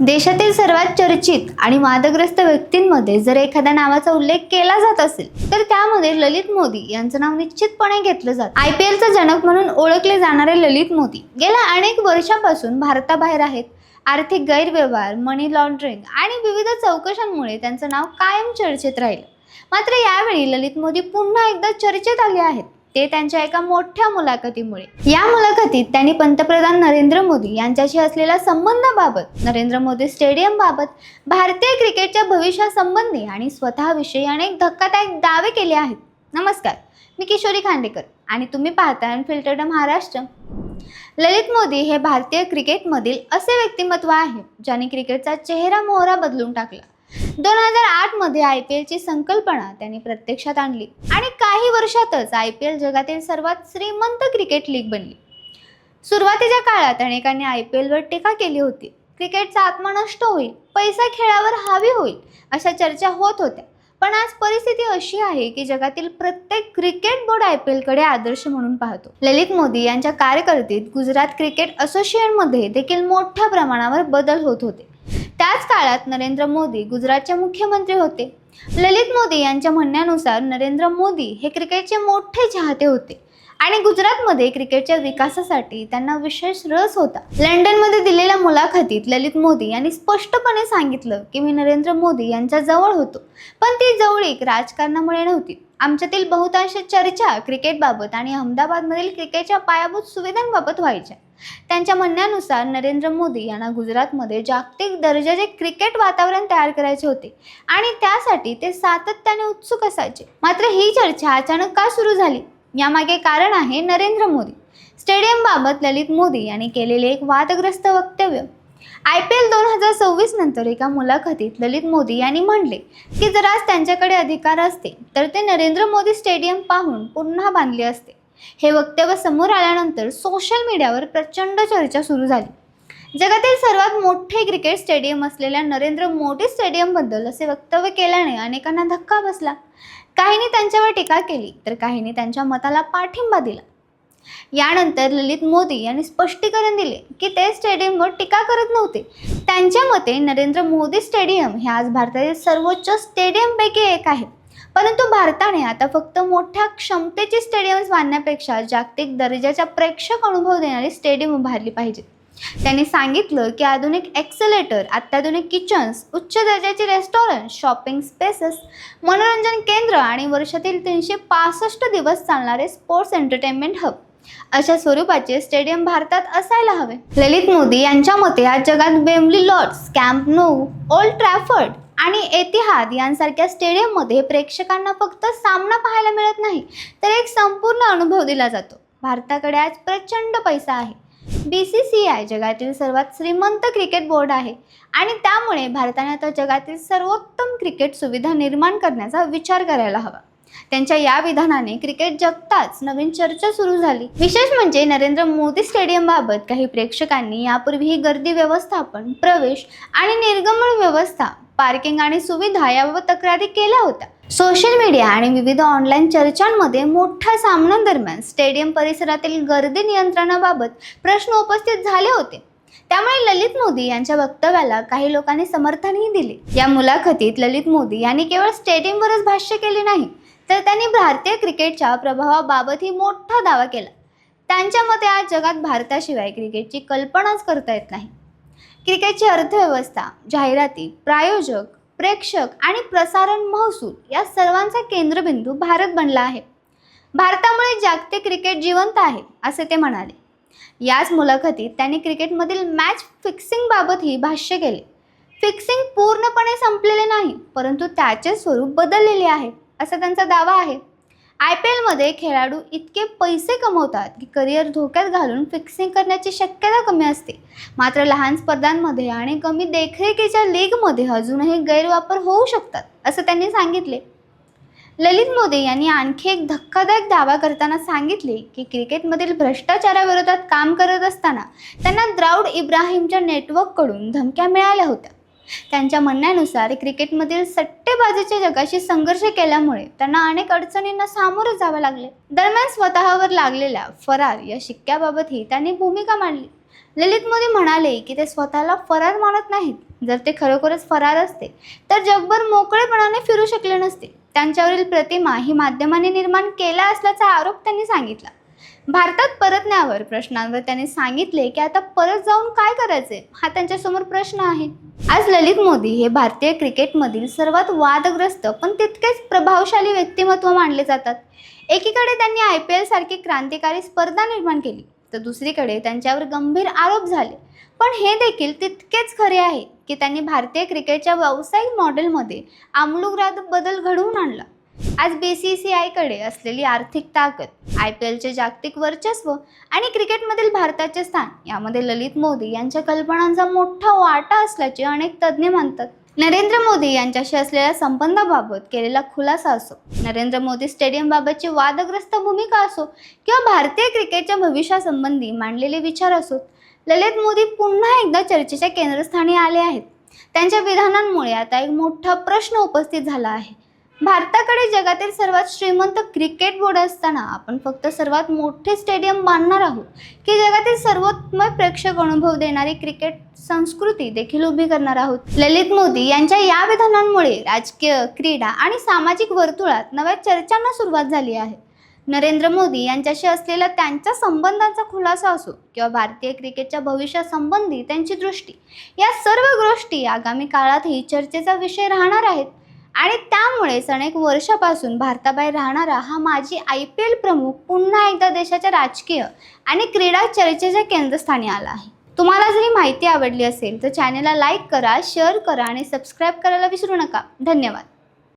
देशातील सर्वात चर्चित आणि वादग्रस्त व्यक्तींमध्ये जर एखाद्या नावाचा उल्लेख केला जात असेल तर त्यामध्ये ललित मोदी यांचं नाव निश्चितपणे घेतलं जातं। IPLचा जनक म्हणून ओळखले जाणारे ललित मोदी गेल्या अनेक वर्षांपासून भारताबाहेर आहेत। आर्थिक गैरव्यवहार, मनी लॉन्ड्रिंग आणि विविध चौकशांमुळे त्यांचं नाव कायम चर्चेत राहिलं। मात्र यावेळी ललित मोदी पुन्हा एकदा चर्चेत आले आहेत, ते त्यांच्या एका मोठ्या मुलाखतीमुळे। या मुलाखतीत त्यांनी पंतप्रधान नरेंद्र मोदी यांच्याशी असलेल्या संबंधाबाबत, नरेंद्र मोदी स्टेडियम बाबत, भारतीय क्रिकेटच्या भविष्यासंबंधी आणि स्वतःविषयी अनेक धक्कादायक दावे केले आहेत। नमस्कार, मी किशोरी खांडेकर आणि तुम्ही पाहताय अनफिल्टर्ड महाराष्ट्र। ललित मोदी हे भारतीय क्रिकेटमधील असे व्यक्तिमत्व आहे ज्यांनी क्रिकेटचा चेहरा मोहरा बदलून टाकला। 2008 मध्ये IPLची संकल्पना त्यांनी प्रत्यक्षात आणली आणि काही वर्षातच IPL जगातील सर्वात श्रीमंत क्रिकेट लीग बनली। सुरुवातीच्या काळात अनेकांनी IPL वर टीका केली होती। क्रिकेटचा आत्मा नष्ट होईल, पैसा खेळावर हावी होईल अशा चर्चा होत होत्या। पण आज परिस्थिती अशी आहे की जगातील प्रत्येक क्रिकेट बोर्ड IPL कडे आदर्श म्हणून पाहतो। ललित मोदी यांच्या कारकिर्दीत गुजरात क्रिकेट असोसिएशनमध्ये देखील मोठ्या प्रमाणावर बदल होत होते। त्याच काळात नरेंद्र मोदी गुजरातचे मुख्यमंत्री होते। ललित मोदी यांच्या म्हणण्यानुसार नरेंद्र मोदी हे क्रिकेटचे मोठे चाहते होते आणि गुजरातमध्ये क्रिकेटच्या विकासासाठी त्यांना विशेष रस होता। लंडनमध्ये दिलेल्या मुलाखतीत ललित मोदी यांनी स्पष्टपणे सांगितलं की मी नरेंद्र मोदी यांच्या जवळ होतो, पण ती जवळीक राजकारणामुळे नव्हती। आमच्यातील बहुतांश चर्चा क्रिकेटबाबत आणि अहमदाबादमधील क्रिकेटच्या पायाभूत सुविधांबाबत व्हायच्या। त्यांच्या म्हणण्यानुसार नरेंद्र मोदी यांना गुजरातमध्ये जागतिक दर्जाचे क्रिकेट वातावरण तयार करायचे होते आणि त्यासाठी ते सातत्याने उत्सुक असायचे। मात्र ही चर्चा अचानक का सुरू झाली? यामागे कारण आहे नरेंद्र मोदी स्टेडियम बाबत ललित मोदी यांनी केलेले एक वादग्रस्त वक्तव्य। IPL 2026 नंतर एका मुलाखतीत ललित मोदी यांनी म्हणले की जर आज त्यांच्याकडे अधिकार असते तर ते नरेंद्र मोदी स्टेडियम पाहून पुन्हा बांधले असते। हे वक्तव्य समोर आल्यानंतर सोशल मीडियावर प्रचंड चर्चा सुरू झाली। जगातील सर्वात मोठे क्रिकेट स्टेडियम असलेल्या नरेंद्र मोदी स्टेडियम बद्दल असे वक्तव्य केल्याने अनेकांना धक्का बसला। काहींनी त्यांच्यावर टीका केली तर काहींनी त्यांच्या मताला पाठिंबा दिला। यानंतर ललित मोदी यांनी स्पष्टीकरण दिले की ते स्टेडियमवर टीका करत नव्हते। त्यांच्या मते नरेंद्र मोदी स्टेडियम हे आज भारतातील सर्वोच्च स्टेडियमपैकी एक आहे, परंतु भारताने आता फक्त मोठ्या क्षमतेची स्टेडियम्स बांधण्यापेक्षा जागतिक दर्जाचा प्रेक्षक अनुभव देणारी स्टेडियम उभारली पाहिजे। त्यांनी सांगितलं की आधुनिक एक्सेलेटर, अत्याधुनिक किचन्स, उच्च दर्जाचे रेस्टॉरंट, शॉपिंग स्पेसेस, मनोरंजन केंद्र आणि वर्षातील 365 दिवस चालणारे स्पोर्ट्स एंटरटेनमेंट हब अशा स्वरूपाचे स्टेडियम भारतात असायला हवे। ललित मोदी यांच्या मते आज जगात Wembley Lord's, Camp nou, Old Trafford आणि एतिहाद यांसारख्या स्टेडियममध्ये प्रेक्षकांना फक्त सामना पाहायला मिळत नाही तर एक संपूर्ण अनुभव दिला जातो। भारताकडे आज प्रचंड पैसा आहे। BCCI जगातील सर्वात श्रीमंत क्रिकेट बोर्ड आहे आणि त्यामुळे भारताने आता जगातील सर्वोत्तम क्रिकेट सुविधा निर्माण करण्याचा विचार करायला हवा। त्यांच्या या विधानाने क्रिकेट जगताच नवीन चर्चा सुरू झाली। विशेष म्हणजे नरेंद्र मोदी स्टेडियम बाबत काही प्रेक्षकांनी यापूर्वीही गर्दी व्यवस्थापन, प्रवेश आणि निर्गमन व्यवस्था, पार्किंग आणि सुविधा याबाबत तक्रारी केल्या होत्या। सोशल मीडिया आणि विविध ऑनलाईन चर्चांमध्ये मोठ्या सामन्यांदरम्यान स्टेडियम परिसरातील गर्दी नियंत्रणाबाबत प्रश्न उपस्थित झाले होते। त्यामुळे ललित मोदी यांच्या वक्तव्याला काही लोकांनी समर्थनही दिले। या मुलाखतीत ललित मोदी यांनी केवळ स्टेडियमवरच भाष्य केले नाही तर त्यांनी भारतीय क्रिकेटच्या प्रभावाबाबतही मोठा दावा केला। त्यांच्या मते आज जगात भारताशिवाय क्रिकेटची कल्पनाच करता येत नाही। क्रिकेटची अर्थव्यवस्था, जाहिराती, प्रायोजक, प्रेक्षक आणि प्रसारण महसूल या सर्वांचा केंद्रबिंदू भारत बनला आहे। भारतामुळे जागतिक क्रिकेट जिवंत आहे असे ते म्हणाले। याच मुलाखतीत त्यांनी क्रिकेटमधील मॅच फिक्सिंग बाबतही भाष्य केले। फिक्सिंग पूर्णपणे संपलेले नाही, परंतु त्याचे स्वरूप बदललेले आहे असा त्यांचा दावा आहे। IPL मध्ये खेळाडू इतके पैसे कमवतात की करिअर धोक्यात घालून फिक्सिंग करण्याची शक्यता कमी असते। मात्र लहान स्पर्धांमध्ये आणि कमी देखरेखीच्या लीगमध्ये अजूनही गैरवापर होऊ शकतात असं त्यांनी सांगितले। ललित मोदी यांनी आणखी एक धक्कादायक दावा करताना सांगितले की क्रिकेटमधील भ्रष्टाचाराविरोधात काम करत असताना त्यांना दाऊद इब्राहिमच्या नेटवर्ककडून धमक्या मिळाल्या होत्या। त्यांच्या म्हणण्यानुसार क्रिकेटमधील सट्टेबाजीच्या जगाशी संघर्ष केल्यामुळे त्यांना अनेक अडचणींना सामोरे जावे लागले। दरम्यान स्वतःवर लागलेल्या फरार या शिक्क्याबाबतही त्यांनी भूमिका मांडली। ललित मोदी म्हणाले की ते स्वतःला फरार मानत नाहीत, जर ते खरोखरच फरार असते तर जगभर मोकळेपणाने फिरू शकले नसते. त्यांच्यावरील प्रतिमा ही माध्यमांनी निर्माण केल्या असल्याचा आरोप त्यांनी सांगितला. भारतात परतण्यावर प्रश्नांवर त्यांनी सांगितले की आता परत जाऊन काय करायचे हा त्यांच्यासमोर प्रश्न आहे. आज ललित मोदी हे भारतीय क्रिकेटमधील सर्वात वादग्रस्त पण तितकेच प्रभावशाली व्यक्तिमत्व मानले जातात. एकीकडे त्यांनी IPL सारखी क्रांतिकारी स्पर्धा निर्माण केली तर दुसरीकडे त्यांच्यावर गंभीर आरोप झाले. पण हे देखील तितकेच खरे आहे की त्यांनी भारतीय क्रिकेटच्या व्यावसायिक मॉडेलमध्ये आमूलाग्र बदल घडवून आणला. आज BCCI कडे असलेली आर्थिक ताकद, IPLचे जागतिक वर्चस्व आणि क्रिकेटमधील भारताचे स्थान यामध्ये ललित मोदी यांच्या कल्पनांचा मोठा वाटा असल्याचे अनेक तज्ज्ञ मानतात. नरेंद्र मोदी यांच्याशी असलेल्या संबंधाबाबत केलेला खुलासा असो, नरेंद्र मोदी स्टेडियमबाबतची वादग्रस्त भूमिका असो किंवा भारतीय क्रिकेटच्या भविष्यासंबंधी मांडलेले विचार असोत, ललित मोदी पुन्हा एकदा चर्चेच्या केंद्रस्थानी आले आहेत. त्यांच्या विधानांमुळे आता एक मोठा प्रश्न उपस्थित झाला आहे. भारताकडे जगातील सर्वात श्रीमंत क्रिकेट बोर्ड असताना आपण फक्त सर्वात मोठे स्टेडियम बांधणार आहोत की जगातील सर्वोत्तम प्रेक्षक अनुभव देणारी क्रिकेट संस्कृती देखील उभी करणार आहोत? ललित मोदी यांच्या या विधानांमुळे राजकीय, क्रीडा आणि सामाजिक वर्तुळात नव्या चर्चांना सुरुवात झाली आहे. नरेंद्र मोदी यांच्याशी असलेल्या त्यांच्या संबंधांचा खुलासा असो किंवा भारतीय क्रिकेटच्या भविष्यासंबंधी त्यांची दृष्टी, या सर्व गोष्टी आगामी काळातही चर्चेचा विषय राहणार आहेत. आणि त्यामुळेच अनेक वर्षापासून भारताबाहेर राहणारा हा माजी IPL प्रमुख पुन्हा एकदा देशाच्या राजकीय आणि क्रीडा चर्चेच्या केंद्रस्थानी आला आहे. तुम्हाला जरी माहिती आवडली असेल तर चॅनलला लाईक करा, शेअर करा आणि सबस्क्राईब करायला विसरू नका. धन्यवाद.